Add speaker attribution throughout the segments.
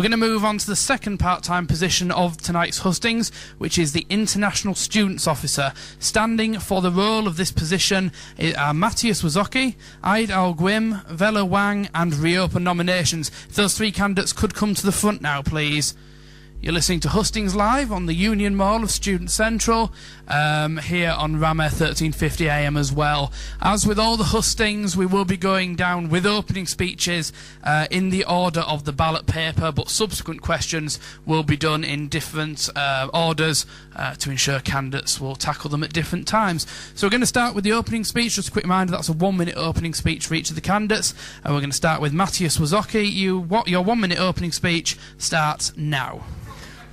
Speaker 1: We're going to move on to the second part-time position of tonight's hustings, which is the International Students Officer. Standing for the role of this position are Matthias Wazocki, Aid Al-Gwim, Vela Wang and reopen nominations. If those three candidates could come to the front now, please. You're listening to Hustings Live on the Union Mall of Student Central, here on Ram Air 1350 AM as well. As with all the hustings, we will be going down with opening speeches in the order of the ballot paper, but subsequent questions will be done in different orders to ensure candidates will tackle them at different times. So we're going to start with the opening speech. Just a quick reminder, that's a 1-minute opening speech for each of the candidates. And we're going to start with Matthias Wazocki. Your 1-minute opening speech starts now.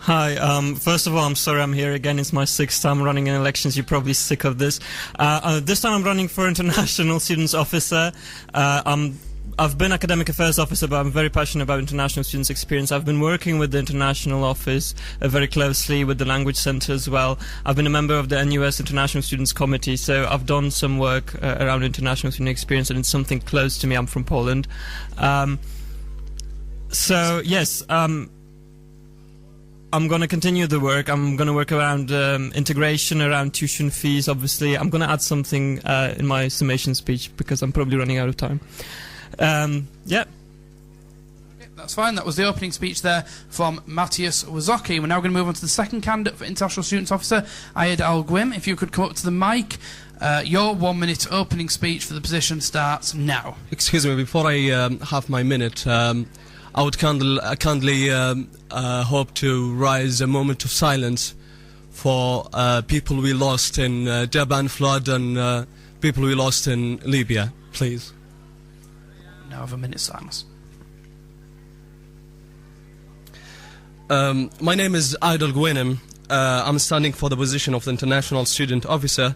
Speaker 2: Hi, first of all, I'm sorry I'm here again. It's my 6th time running in elections. You're probably sick of this. This time I'm running for International Students Officer. I've been Academic Affairs Officer, but I'm very passionate about international students' experience. I've been working with the International Office very closely, with the Language Centre as well. I've been a member of the NUS International Students Committee, so I've done some work around international student experience, and it's something close to me. I'm from Poland. I'm going to continue the work. I'm going to work around integration, around tuition fees, obviously. I'm going to add something in my summation speech because I'm probably running out of time. Yeah.
Speaker 1: That's fine. That was the opening speech there from Matthias Wazocki. We're now going to move on to the second candidate for International Students Officer, Aid Al-Gwim. If you could come up to the mic. Your 1-minute opening speech for the position starts now.
Speaker 3: Excuse me, before I have my minute, I would kindly hope to raise a moment of silence for people we lost in Durban flood and people we lost in Libya, please.
Speaker 1: Now have a minute's silence.
Speaker 3: My name is Aid Al-Gwim. I'm standing for the position of the International Student Officer,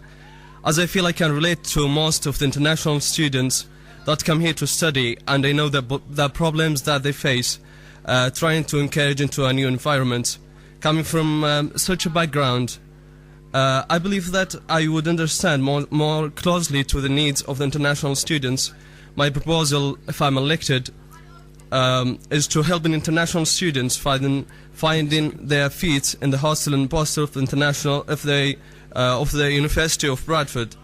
Speaker 3: as I feel I can relate to most of the international students that come here to study, and I know the problems that they face trying to encourage into a new environment. Coming from such a background, I believe that I would understand more closely to the needs of the international students. My proposal, if I'm elected, is to help international students finding their feet in the hostel and hostel of the international of the University of Bradford.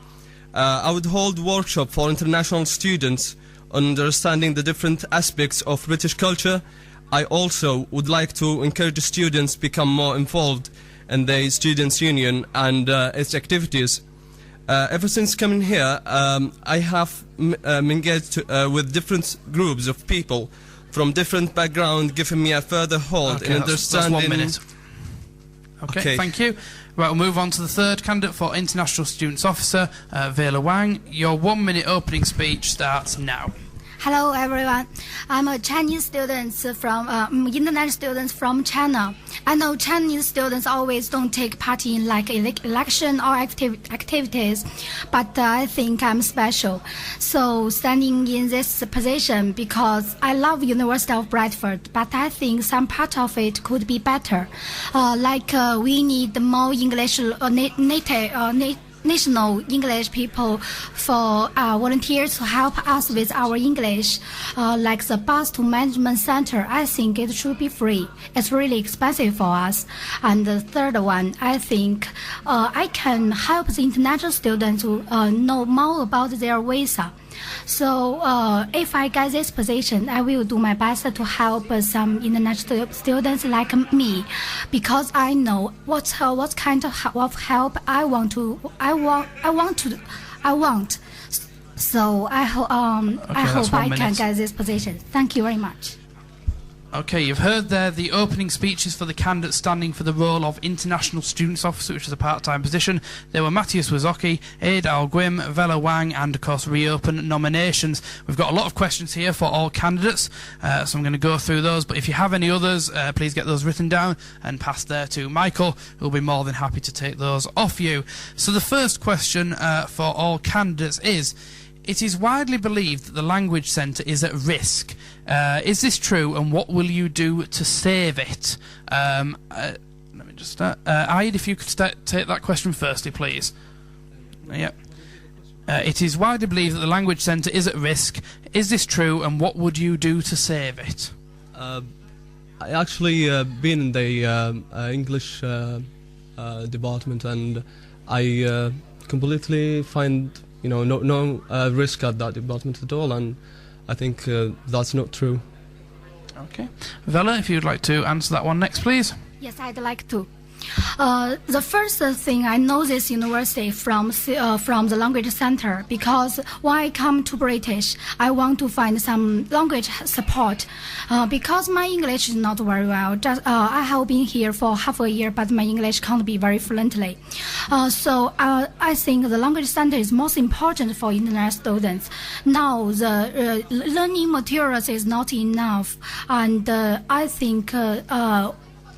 Speaker 3: I would hold workshop for international students on understanding the different aspects of British culture. I also would like to encourage students to become more involved in the Students' Union and its activities. Ever since coming here, I have engaged with different groups of people from different backgrounds, giving me a further hold in understanding.
Speaker 1: That's 1 minute. Okay, thank you. Right, we'll move on to the third candidate for International Students Officer, Vela Wang. Your 1-minute opening speech starts now.
Speaker 4: Hello everyone, I'm a Chinese student from international students from China. I know Chinese students always don't take part in like election or activities, but I think I'm special. So standing in this position because I love University of Bradford, but I think some part of it could be better. We need more English national English people for volunteers to help us with our English, like the bus to management center. I think it should be free. It's really expensive for us. And the third one, I think I can help the international students to know more about their visa. So if I get this position, I will do my best to help some international students like me, because I know what kind of help I want. So I hope I can get this position. Thank you very much.
Speaker 1: Okay, you've heard there the opening speeches for the candidates standing for the role of International Students Officer, which is a part-time position. They were Matthias Wazocki, Aid Al-Gwim, Vela Wang, and of course reopen nominations. We've got a lot of questions here for all candidates, so I'm going to go through those, but if you have any others, please get those written down and pass there to Michael, who'll be more than happy to take those off you. So the first question for all candidates is, it is widely believed that the Language Centre is at risk. Is this true, and what will you do to save it? Let me just start. Aid, if you could take that question firstly, please. Yep. It is widely believed that the Language Centre is at risk. Is this true, and what would you do to save it?
Speaker 3: I actually been in the English department, and I completely find no risk at that department at all, and I think that's not true.
Speaker 1: Okay. Vela, if you'd like to answer that one next, please.
Speaker 4: Yes, I'd like to. The first thing I know this university from the language center, because when I come to British, I want to find some language support. Because my English is not very well. I have been here for half a year, but my English can't be very fluently. So I think the language center is most important for international students. Now the learning materials is not enough, and I think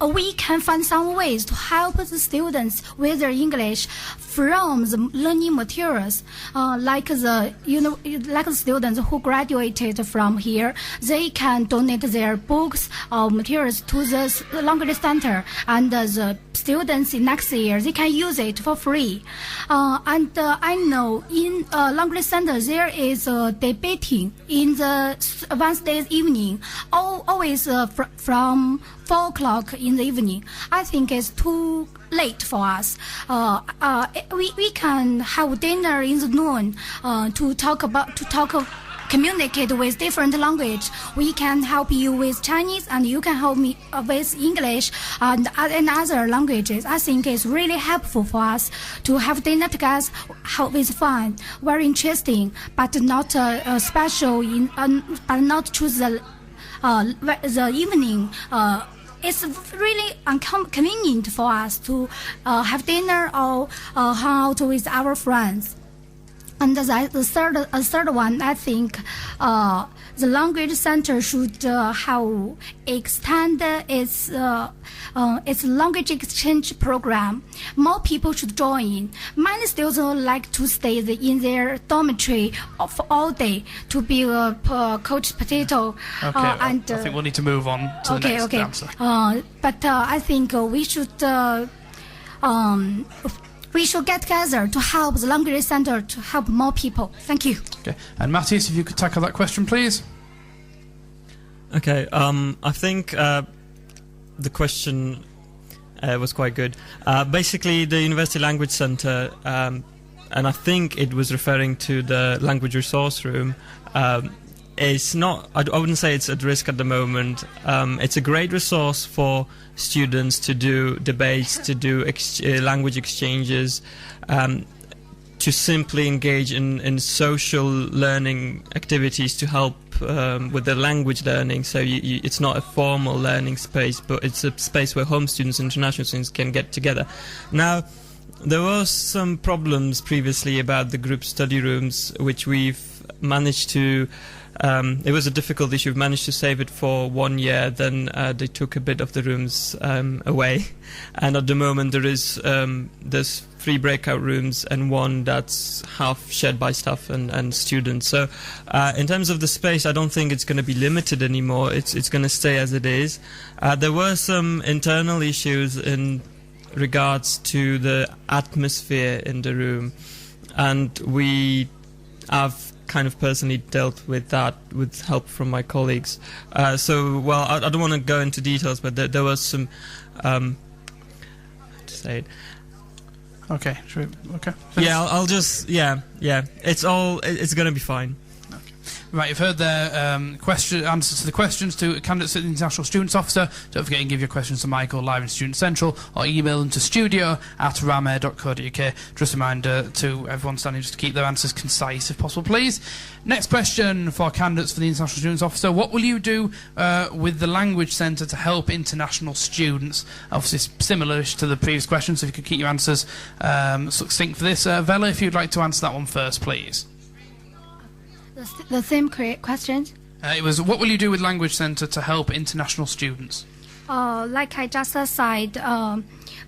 Speaker 4: we can find some ways to help the students with their English from the learning materials, like the students who graduated from here, they can donate their books or materials to the language center, and the students in next year they can use it for free. And I know in language center there is debating in the Wednesday evening, always from 4 o'clock in the evening. I think it's too late for us. We can have dinner in the noon to communicate with different language. We can help you with Chinese, and you can help me with English and other languages. I think it's really helpful for us to have dinner together with fun, very interesting, but not special but not choose the evening. It's really inconvenient for us to have dinner or hang out with our friends. And the third one, I think the language center should have extend its language exchange program. More people should join. Many students like to stay in their dormitory for all day to be a coach potato.
Speaker 1: Okay, I think we'll need to move on to the next answer.
Speaker 4: But I think we should get together to help the language center to help more people. Thank you.
Speaker 1: Okay, and Matthias, if you could tackle that question, please.
Speaker 2: Okay, I think the question was quite good. Basically, the University Language Center, and I think it was referring to the language resource room, is not, I wouldn't say it's at risk at the moment. It's a great resource for students to do debates, to do language exchanges, to simply engage in social learning activities to help with the language learning. So it's not a formal learning space, but it's a space where home students and international students can get together. Now, there were some problems previously about the group study rooms, which we've managed to it was a difficult issue. We've managed to save it for 1 year, then they took a bit of the rooms away, and at the moment there's 3 breakout rooms and 1 that's half shared by staff and students. So in terms of the space, I don't think it's going to be limited anymore. It's going to stay as it is. There were some internal issues in regards to the atmosphere in the room, and we have kind of personally dealt with that with help from my colleagues. I don't want to go into details, but there was some to say it.
Speaker 1: Okay, okay.
Speaker 2: Yeah, I'll just it's going to be fine.
Speaker 1: Right, you've heard their answers to the questions to candidates at the International Students Officer. Don't forget to give your questions to Michael live in Student Central, or email them to studio@ramair.co.uk. Just a reminder to everyone standing just to keep their answers concise if possible, please. Next question for candidates for the International Students Officer. What will you do with the Language Centre to help international students? Obviously similar to the previous question, so if you could keep your answers succinct for this. Vela, if you'd like to answer that one first, please.
Speaker 4: The same question?
Speaker 1: It was, what will you do with Language Centre to help international students?
Speaker 4: Like I just said,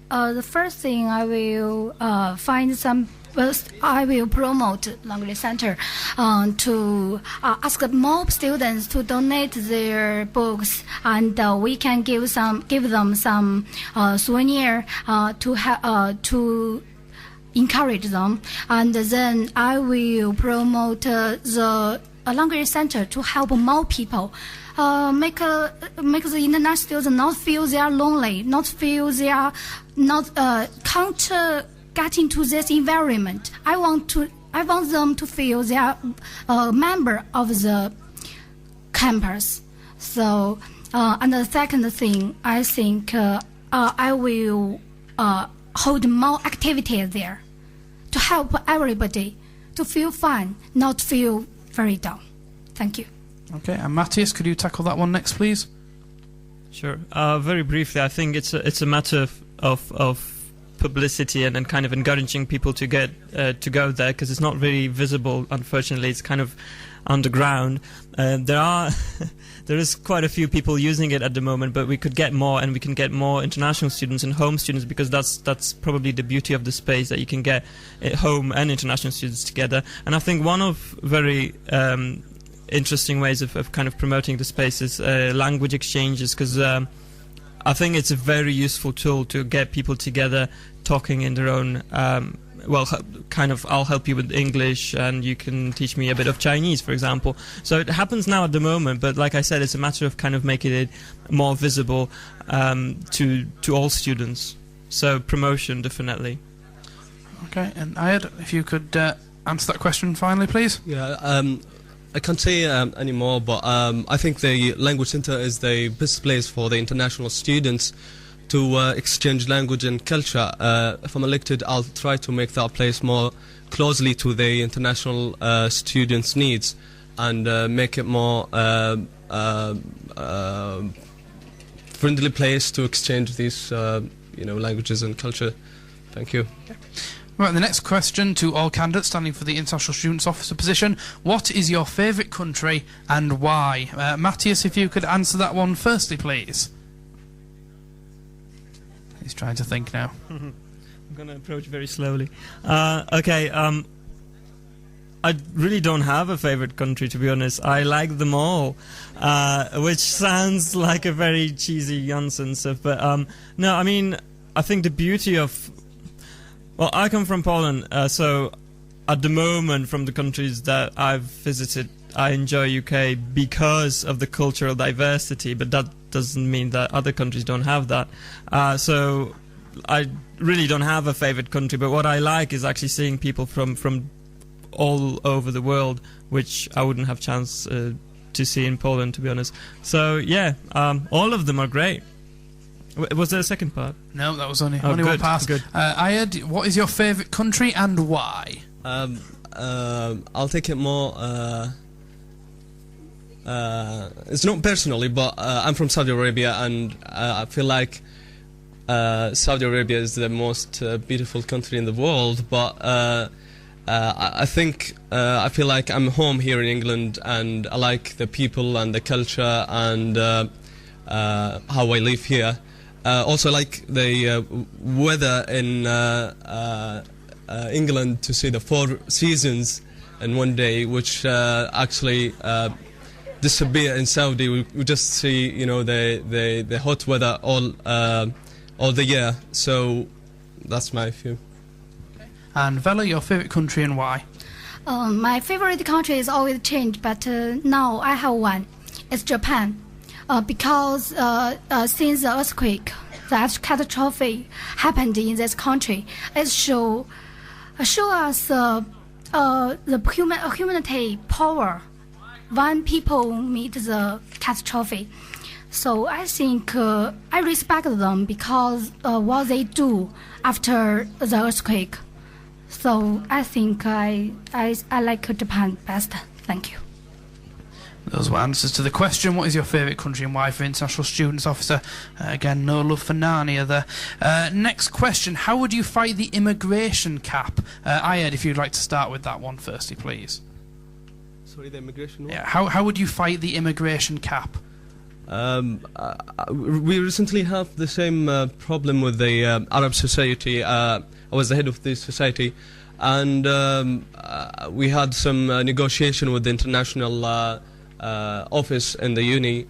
Speaker 4: the first thing I will I will promote Language Center to ask more students to donate their books, and we can give them some souvenir to encourage them. And then I will promote the language center to help more people make the international students not feel they are lonely, not feel they are not can't get into this environment. I want them to feel they are a member of the campus. So, and the second thing, I think I will hold more activities there to help everybody to feel fun, not feel very down. Thank you.
Speaker 1: Okay, and Matthias, could you tackle that one next, please?
Speaker 2: Sure. Very briefly, I think it's a matter of publicity and kind of encouraging people to get to go there, because it's not very visible. Unfortunately, it's kind of underground. There is quite a few people using it at the moment, but we could get more, and we can get more international students and home students, because that's probably the beauty of the space, that you can get home and international students together. And I think one of very interesting ways of kind of promoting the space is language exchanges, because I think it's a very useful tool to get people together talking in their own kind of, I'll help you with English and you can teach me a bit of Chinese, for example. So it happens now at the moment, but like I said, it's a matter of kind of making it more visible to all students. So promotion, definitely.
Speaker 1: Okay, and Ayad, if you could answer that question finally, please.
Speaker 3: Yeah, I can't say any more, but I think the Language Center is the best place for the international students to exchange language and culture. If I'm elected, I'll try to make that place more closely to the international students' needs, and make it more friendly place to exchange these languages and culture. Thank you.
Speaker 1: Okay. Right, the next question to all candidates standing for the International Students Officer position: what is your favourite country and why? Matthias, if you could answer that one firstly, please. He's trying to think now.
Speaker 2: I'm going to approach very slowly. Okay, I really don't have a favorite country, to be honest. I like them all, which sounds like a very cheesy nonsense. But no, I mean, I think the beauty of... Well, I come from Poland, so at the moment, from the countries that I've visited, I enjoy UK because of the cultural diversity, but that doesn't mean that other countries don't have that. So I really don't have a favorite country, but what I like is actually seeing people from all over the world, which I wouldn't have chance to see in Poland, to be honest. So yeah, all of them are great. Was there a second part?
Speaker 1: No, that was only
Speaker 2: good,
Speaker 1: one part.
Speaker 2: Good.
Speaker 1: Ayad, what is your favourite country and why?
Speaker 3: I'll take it more... it's not personally, but I'm from Saudi Arabia, and I feel like Saudi Arabia is the most beautiful country in the world, but I think I feel like I'm home here in England, and I like the people and the culture and how I live here. Also like the weather in England, to see the 4 seasons in one day, which actually disappear in Saudi. We just see, the hot weather all the year. So that's my view.
Speaker 1: Okay. And Vela, your favourite country and why?
Speaker 4: My favorite country is always changed, but now I have one. It's Japan. Because since the earthquake, that catastrophe happened in this country, it show us the humanity power when people meet the catastrophe. So I think I respect them because what they do after the earthquake. So I think I like Japan best. Thank you.
Speaker 1: Those were answers to the question, what is your favourite country and why, for International Students Officer. Again, no love for Narnia there. Next question, how would you fight the immigration cap? Ayad, if you'd like to start with that one firstly, please.
Speaker 3: Sorry, the immigration one?
Speaker 1: Yeah, how would you fight the immigration cap?
Speaker 3: We recently have the same problem with the Arab Society. I was the head of this society, and we had some negotiation with the international office in the uni,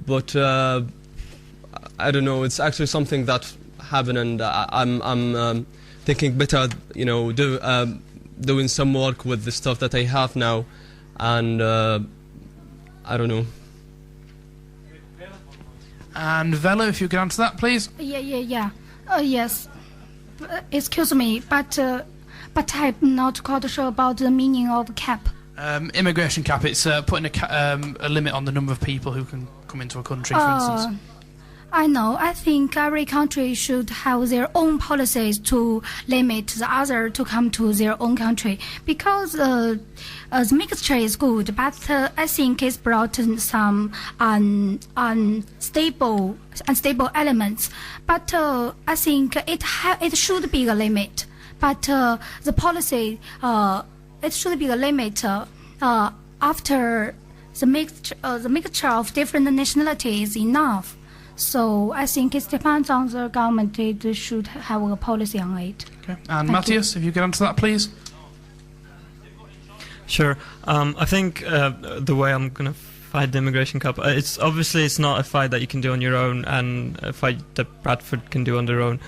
Speaker 3: but I don't know, it's actually something that happened, and I'm thinking better, doing some work with the stuff that I have now, and I don't know.
Speaker 1: And Vela, if you could answer that, please.
Speaker 4: Yeah. Yes. Excuse me, but I'm not quite sure about the meaning of cap.
Speaker 1: Immigration cap. It's putting a limit on the number of people who can come into a country, for instance.
Speaker 4: I know. I think every country should have their own policies to limit the other to come to their own country, because the mixture is good, but I think it's brought in some unstable elements. But I think it should be a limit. But the policy it should be a limit after the mixture of different nationalities is enough. So I think it depends on the government. It should have a policy on it.
Speaker 1: Okay. And Matthias, if you could answer that, please.
Speaker 2: Sure. I think the way I'm going to fight the immigration cap, it's not a fight that you can do on your own, and a fight that Bradford can do on their own.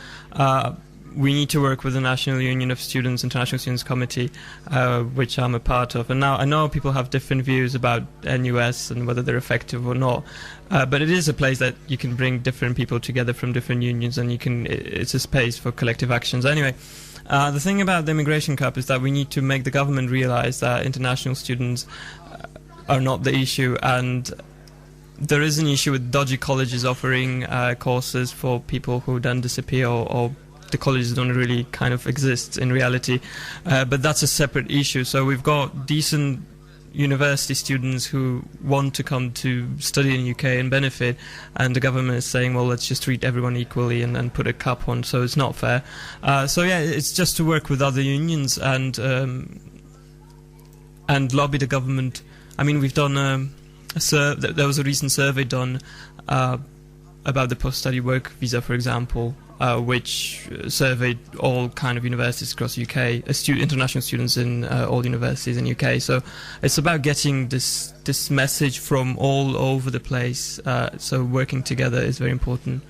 Speaker 2: We need to work with the National Union of Students, International Students Committee, which I'm a part of. And now I know people have different views about NUS and whether they're effective or not, but it is a place that you can bring different people together from different unions, and it's a space for collective actions. Anyway, the thing about the immigration cap is that we need to make the government realize that international students are not the issue, and there is an issue with dodgy colleges offering courses for people who then disappear, or the colleges don't really kind of exist in reality, but that's a separate issue. So we've got decent university students who want to come to study in the UK and benefit, and the government is saying, well, let's just treat everyone equally and put a cap on, so it's not fair. So yeah, it's just to work with other unions and lobby the government. I mean, we've done there was a recent survey done about the post-study work visa, for example, which surveyed all kind of universities across the UK, international students in all universities in the UK. So it's about getting this message from all over the place. So working together is very important.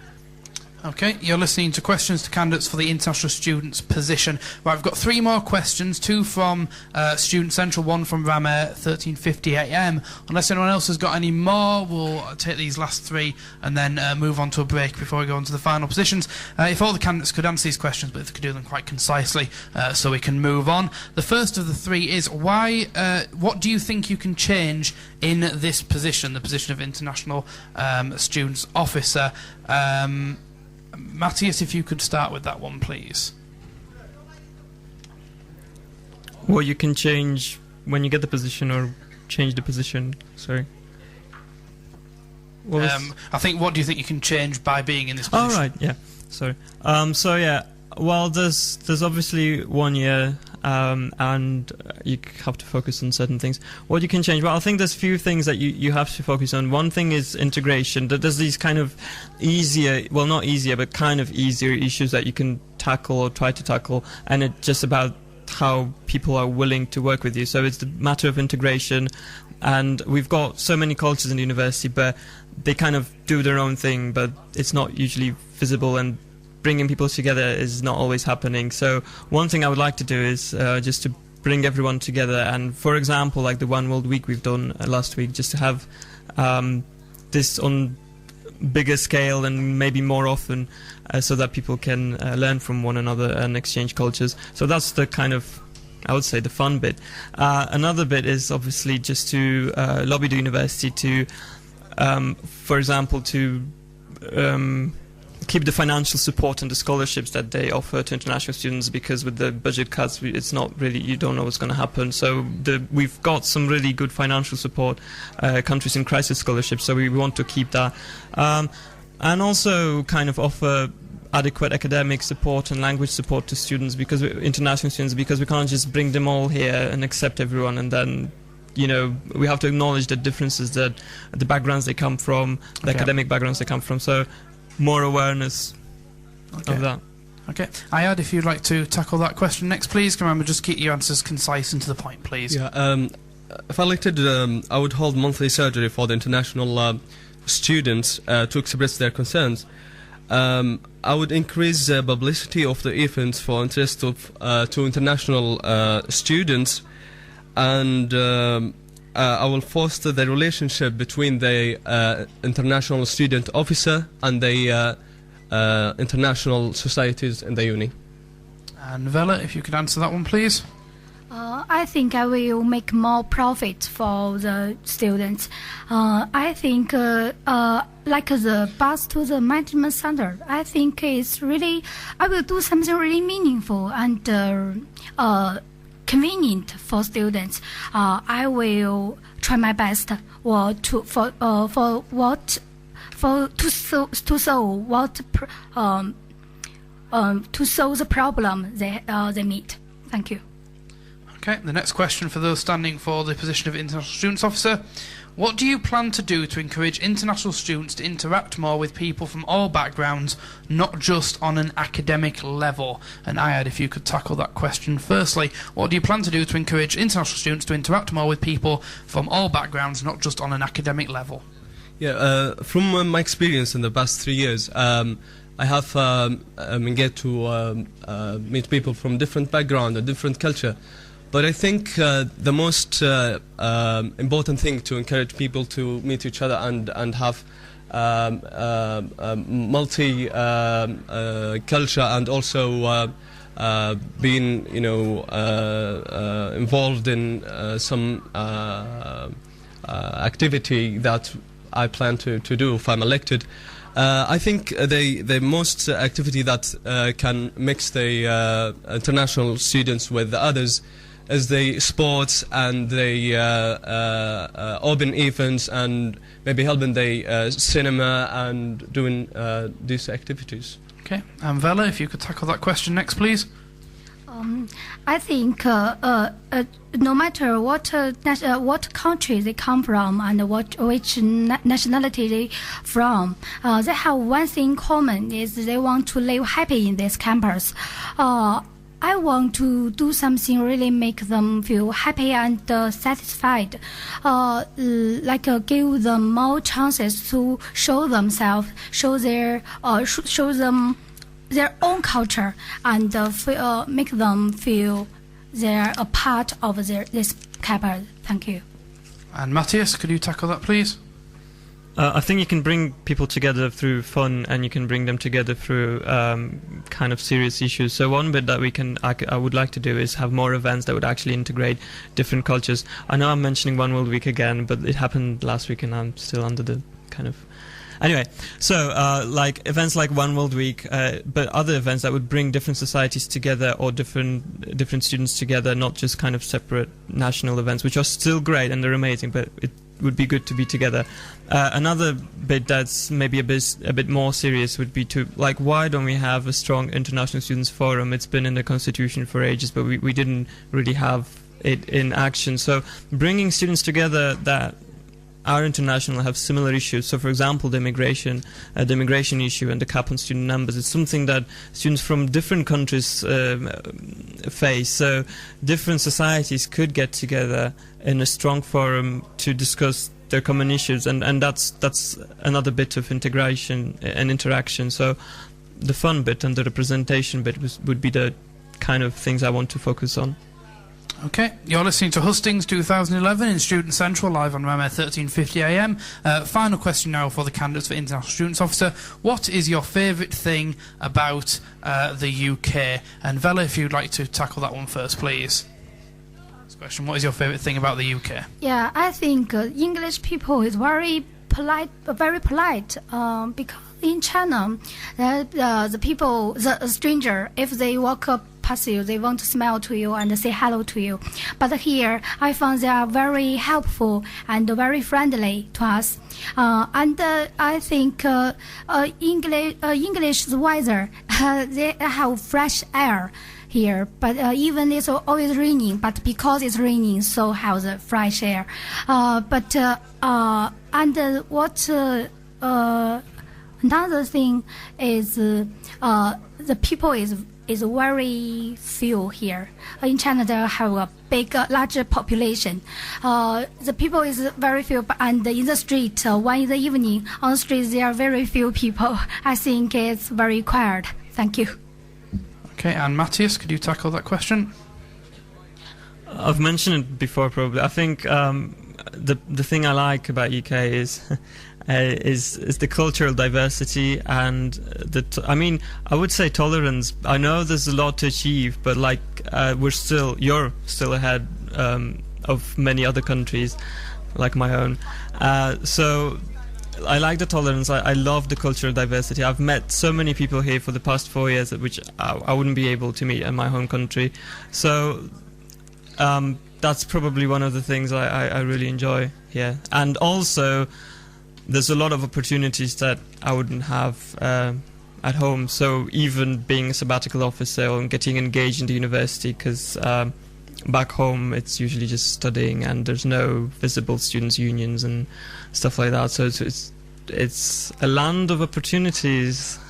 Speaker 1: Okay, you're listening to Questions to Candidates for the International Students position. Right, I've got 3 more questions, 2 from Student Central, 1 from Ramair 1350 AM. Unless anyone else has got any more, we'll take these last 3 and then move on to a break before we go on to the final positions. If all the candidates could answer these questions, but if they could do them quite concisely, so we can move on. The first of the 3 is what do you think you can change in this position, the position of International Students Officer? Matthias, if you could start with that one, please.
Speaker 2: Well, you can change when you get the position, or change the position. Sorry.
Speaker 1: I think, what do you think you can change by being in this position?
Speaker 2: Oh, right, yeah. Sorry. So, yeah, well, there's obviously 1 year, and you have to focus on certain things. What you can change? Well, I think there's few things that you have to focus on. One thing is integration. There's these kind of not easier, but kind of easier issues that you can tackle or try to tackle, and it's just about how people are willing to work with you. So it's the matter of integration, and we've got so many cultures in the university, but they kind of do their own thing, but it's not usually visible, and bringing people together is not always happening. So one thing I would like to do is just to bring everyone together, and for example, like the One World Week we've done last week, just to have this on bigger scale and maybe more often, so that people can learn from one another and exchange cultures. So that's the kind of, I would say, the fun bit. Another bit is obviously just to lobby the university to, for example, to keep the financial support and the scholarships that they offer to international students, because with the budget cuts, it's not really, you don't know what's going to happen. So we've got some really good financial support, countries in crisis scholarships, so we want to keep that. And also kind of offer adequate academic support and language support to students, because international students, because we can't just bring them all here and accept everyone, and then, you know, we have to acknowledge the differences, that the backgrounds they come from, the academic backgrounds they come from. So more awareness of that.
Speaker 1: Okay. Ayad, if you'd like to tackle that question next, please. Remember, just keep your answers concise and to the point, please.
Speaker 3: Yeah. If elected, I would hold monthly surgery for the international students to express their concerns. I would increase the publicity of the events for interest of to international students, and I will foster the relationship between the international student officer and the international societies in the uni.
Speaker 1: And Vela, if you could answer that one, please.
Speaker 4: I think I will make more profit for the students. I think like the bus to the management center, I think it's really, I will do something really meaningful and convenient for students. I will try my best to solve the problem they meet. Thank you.
Speaker 1: Okay, the next question for those standing for the position of International Students Officer. What do you plan to do to encourage international students to interact more with people from all backgrounds, not just on an academic level? And Ayad, if you could tackle that question firstly. What do you plan to do to encourage international students to interact more with people from all backgrounds, not just on an academic level?
Speaker 3: Yeah, from my experience in the past 3 years, I have get to meet people from different background and different culture. But I think the most important thing to encourage people to meet each other and have multi culture and also being involved in some activity that I plan to do if I'm elected. I think the most activity that can mix the international students with the others is the sports and the urban events and maybe helping the cinema and doing these activities.
Speaker 1: Okay, and Vela, if you could tackle that question next, please.
Speaker 4: I think no matter what country they come from and which nationality they from, they have one thing in common: is they want to live happy in this campus. I want to do something really make them feel happy and satisfied, give them more chances to show themselves, show them their own culture, and make them feel they're a part of this campus. Thank you.
Speaker 1: And Matthias, could you tackle that, please?
Speaker 2: I think you can bring people together through fun, and you can bring them together through kind of serious issues. So one bit that I would like to do is have more events that would actually integrate different cultures. I know I'm mentioning One World Week again, but it happened last week and I'm still under the kind of... Anyway, so like events like One World Week, but other events that would bring different societies together or different students together, not just kind of separate national events, which are still great and they're amazing, but it would be good to be together. Another bit that's maybe a bit more serious would be to, like, why don't we have a strong international students forum? It's been in the constitution for ages, but we didn't really have it in action. So bringing students together that are international, have similar issues. So, for example, the immigration issue and the cap on student numbers is something that students from different countries face. So, different societies could get together in a strong forum to discuss their common issues, and that's another bit of integration and interaction. So, the fun bit and the representation bit would be the kind of things I want to focus on.
Speaker 1: Okay, you're listening to Hustings 2011 in Student Central, live on RAMA 1350 AM. Final question now for the candidates for International Students Officer. What is your favourite thing about the UK? And Vela, if you'd like to tackle that one first, please. Next question, what is your favourite thing about the UK?
Speaker 4: Yeah, I think English people is very polite, because in China, the stranger, if they walk up past you, they want to smile to you and say hello to you. But here, I found they are very helpful and very friendly to us. And I think English weather, they have fresh air here. But even it's always raining, but because it's raining, so have the fresh air. Another thing is the people is very few here. In China, they have a larger population. The people is very few, and in the street, one in the evening, on the street, there are very few people. I think it's very quiet. Thank you.
Speaker 1: Okay, and Matthias, could you tackle that question?
Speaker 2: I've mentioned it before, probably. I think the thing I like about UK is is the cultural diversity and I mean, I would say tolerance. I know there's a lot to achieve, but like you're still ahead of many other countries, like my own. So I like the tolerance. I love the cultural diversity. I've met so many people here for the past 4 years, which I wouldn't be able to meet in my home country. So that's probably one of the things I really enjoy here. And also, there's a lot of opportunities that I wouldn't have at home. So even being a sabbatical officer or getting engaged in the university, because back home it's usually just studying and there's no visible students' unions and stuff like that. So it's a land of opportunities.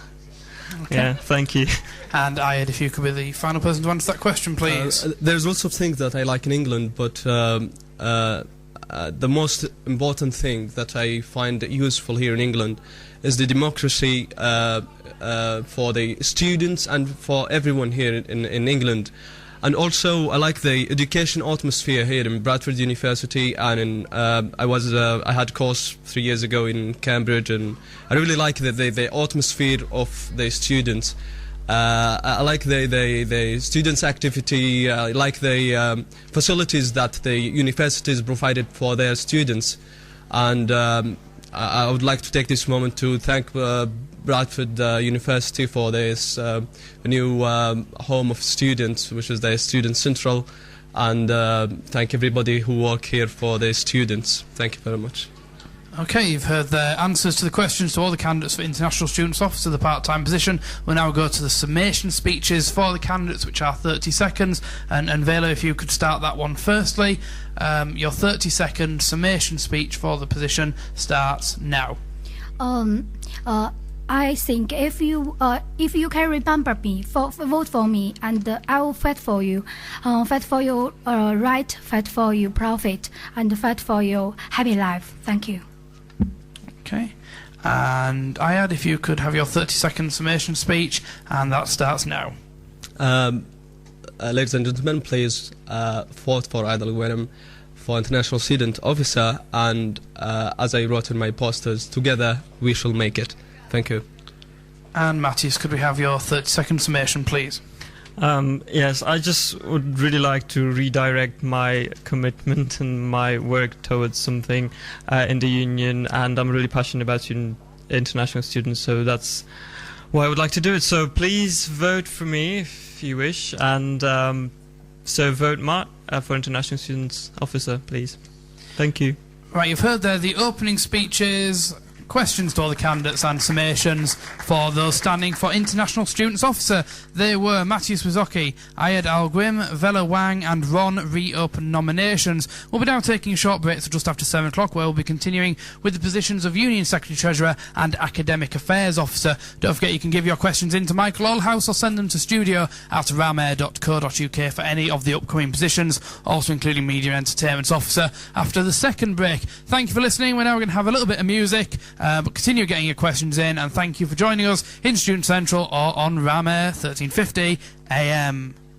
Speaker 2: Okay. Yeah, thank you.
Speaker 1: And Ayad, if you could be the final person to answer that question, please.
Speaker 3: There's lots of things that I like in England, but the most important thing that I find useful here in England is the democracy for the students and for everyone here in England. And also, I like the education atmosphere here in Bradford University, and I had a course 3 years ago in Cambridge, and I really like the atmosphere of the students. I like the students' activity. I like the facilities that the universities provided for their students, and I would like to take this moment to thank Bradford University for this new home of students, which is the Student Central, and thank everybody who work here for the students. Thank you very much.
Speaker 1: Okay, you've heard the answers to the questions to all the candidates for International Students Officer, the part-time position. We'll now go to the summation speeches for the candidates, which are 30 seconds. And Vela, if you could start that one firstly. Your 30-second summation speech for the position starts now.
Speaker 4: I think if you can remember me, vote for me, and I will fight for you, fight for your right, fight for your profit, and fight for your happy life. Thank you.
Speaker 1: Okay. And Ayad, if you could have your 30-second summation speech, and that starts now.
Speaker 3: Ladies and gentlemen, please vote for Ayad Al-Ghuwainem for International Student Officer, and as I wrote in my posters, together we shall make it. Thank you.
Speaker 1: And Matthias, could we have your 30-second summation, please?
Speaker 2: Yes, I just would really like to redirect my commitment and my work towards something in the union, and I'm really passionate about international students, so that's why I would like to do it. So please vote for me if you wish, and so vote Mart for International Students Officer, please. Thank you.
Speaker 1: Right, you've heard there the opening speeches, questions to all the candidates and summations for those standing for International Students Officer. They were Matthias Wazocki, Ayad Al-Ghuwainem, Vela Wang and Ron reopened nominations. We'll be now taking a short break, so just after 7 o'clock, where we'll be continuing with the positions of Union Secretary Treasurer and Academic Affairs Officer. Don't forget you can give your questions in to Michael Allhouse or send them to studio@ramair.co.uk for any of the upcoming positions, also including Media and Entertainment Officer after the second break. Thank you for listening. We're now going to have a little bit of music. But continue getting your questions in, and thank you for joining us in Student Central or on Ram Air 1350 AM.